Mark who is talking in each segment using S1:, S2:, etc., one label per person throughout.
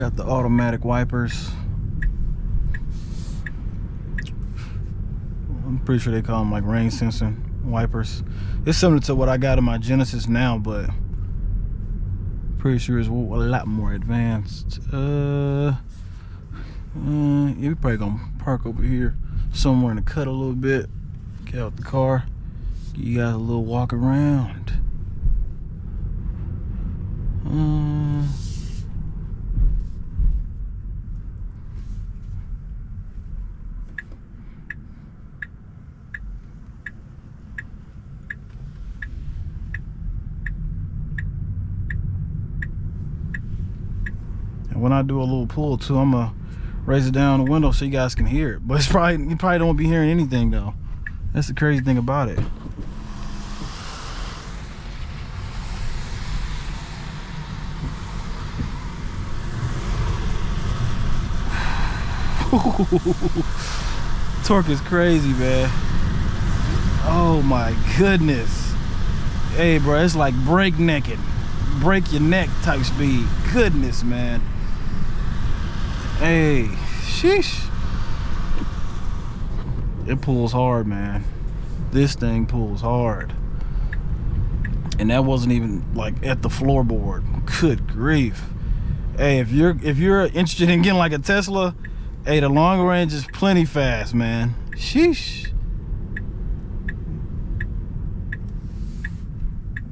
S1: Got the automatic wipers. I'm pretty sure they call them like rain sensing wipers. It's similar to what I got in my Genesis now, but pretty sure it's a lot more advanced. Yeah, we probably gonna park over here somewhere in the cut a little bit. Get out the car. Give you guys a little walk around. When I do a little pull too, I'm gonna raise it down the window so you guys can hear it. But it's probably, you probably don't be hearing anything though. That's the crazy thing about it. Torque is crazy, man. Oh my goodness. Hey bro, it's like breaknecking. Break your neck type speed. Goodness, man. Hey, sheesh. It pulls hard, man. This thing pulls hard. And that wasn't even like at the floorboard. Good grief. Hey, if you're interested in getting like a Tesla, hey, the long range is plenty fast, man. Sheesh.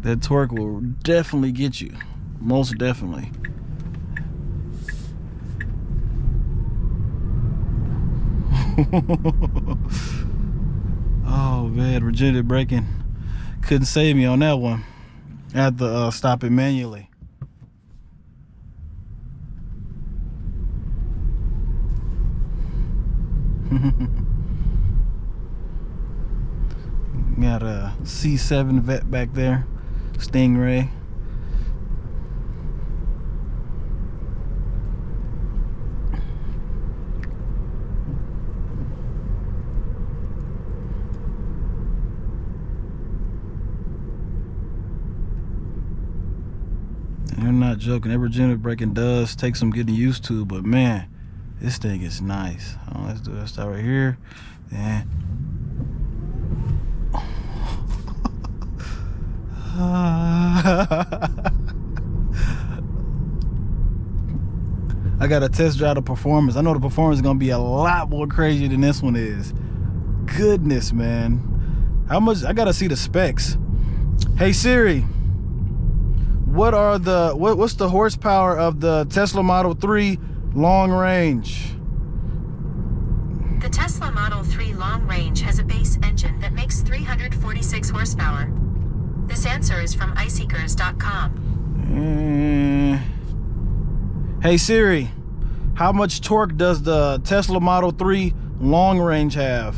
S1: That torque will definitely get you. Most definitely. Oh man, rigidity braking couldn't save me on that one. I had to stop it manually. Got a C7 vet back there, Stingray. They're not joking. That regenerative braking does take some getting used to, but man, this thing is nice. Oh, let's do this start right here. And I got to test drive the performance. I know the performance is gonna be a lot more crazy than this one is. Goodness, man. How much? I gotta see the specs. Hey Siri, what are the what's the horsepower of the Tesla Model 3 long range?
S2: The Tesla Model 3 long range has a base engine that makes 346 horsepower. This answer is from iSeekers.com.
S1: Hey Siri, how much torque does the Tesla Model 3 long range have?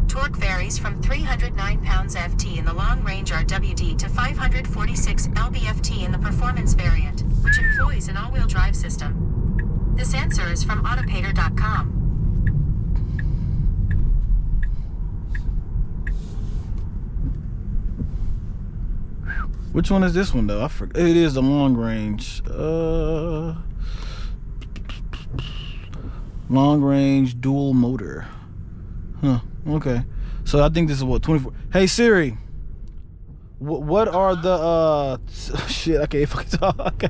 S2: Torque varies from 309 pounds-ft in the long range AWD to 546 lb-ft in the performance variant, which employs an all-wheel drive system. This answer is from autopater.com.
S1: Which one is this one though? I forget. It is the long range. Long range dual motor. Huh. Okay. So I think this is what, 24. Hey Siri, what are the shit? I can't fucking talk.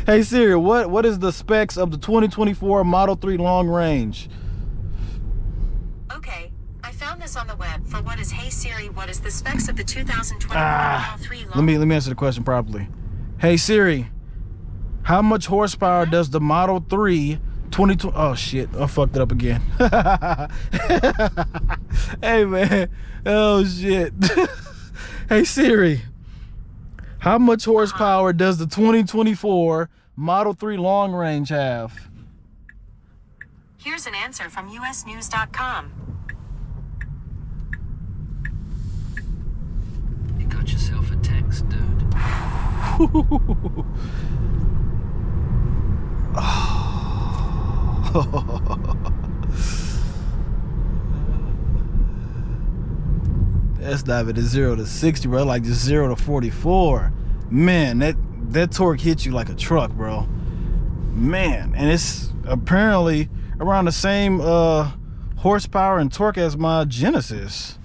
S1: Hey Siri, what is the specs of the 2024 Model 3 long range?
S2: Okay. I found this on the web for what is Hey Siri, what is the specs of the 2024 Model 3 long...
S1: Let me answer the question properly. Hey Siri, how much horsepower does the Model 3 2020... Oh shit, I fucked it up again. Hey man, oh shit. Hey Siri, how much horsepower does the 2024 Model 3 long range have?
S2: Here's an answer from usnews.com.
S3: You got yourself a text, dude. That's not even a 0 to 60, bro. Like just 0 to 44. Man,
S1: that torque hits you like a truck, bro. Man, and it's apparently around the same horsepower and torque as my Genesis.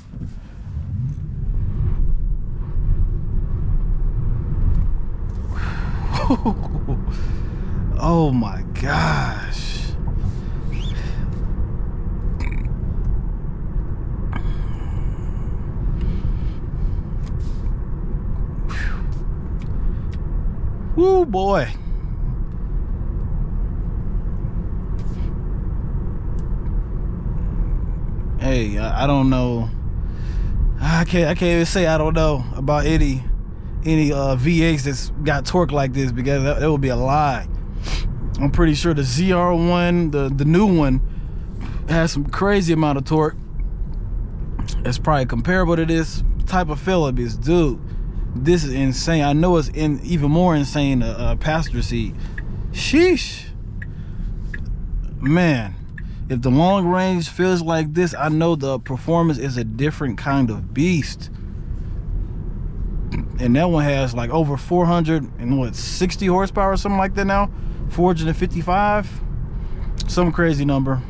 S1: Oh my gosh. Woo, boy. Hey, I don't know. I can't even say I don't know about any V8s that's got torque like this, because that would be a lie. I'm pretty sure the ZR1, the new one, has some crazy amount of torque. It's probably comparable to this type of Phillips, dude. This is insane. I know it's even more insane passenger seat. Sheesh. Man, if the long range feels like this, I know the performance is a different kind of beast. And that one has like over 460 horsepower or something like that now. 455, some crazy number.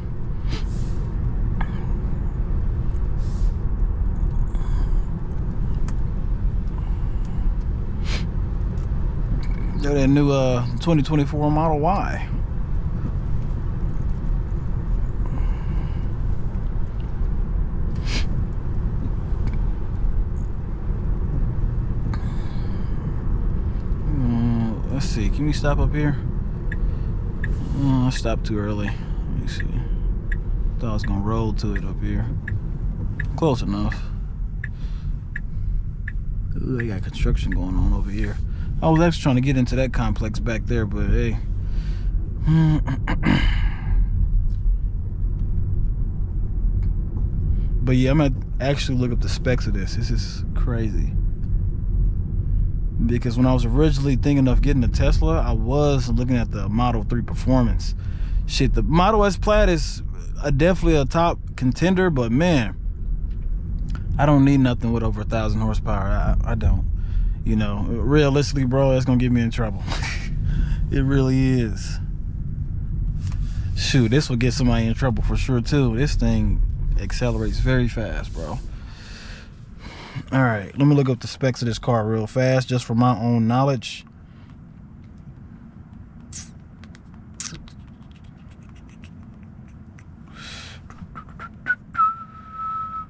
S1: That new 2024 Model Y. Let's see, can we stop up here? I stopped too early. Let me see. Thought I was gonna roll to it up here. Close enough. Ooh, they got construction going on over here. I was actually trying to get into that complex back there, but hey. But yeah, I'm gonna actually look up the specs of this. This is crazy. Because when I was originally thinking of getting a Tesla, I was looking at the Model 3 Performance. Shit, the Model S Plaid is definitely a top contender, but man, I don't need nothing with over 1,000 horsepower. I don't. You know, realistically, bro, that's gonna get me in trouble. It really is. Shoot, this will get somebody in trouble for sure too. This thing accelerates very fast, bro. All right, let me look up the specs of this car real fast, just for my own knowledge.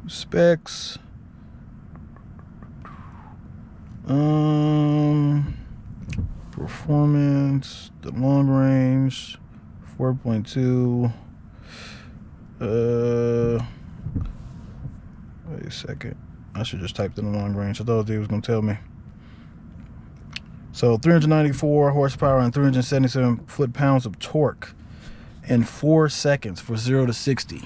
S1: Specs. Performance, the long range, 4.2. Wait a second. I should just type in the long range. I thought they was gonna tell me. So 394 horsepower and 377 foot-pounds of torque in 4 seconds for 0 to 60.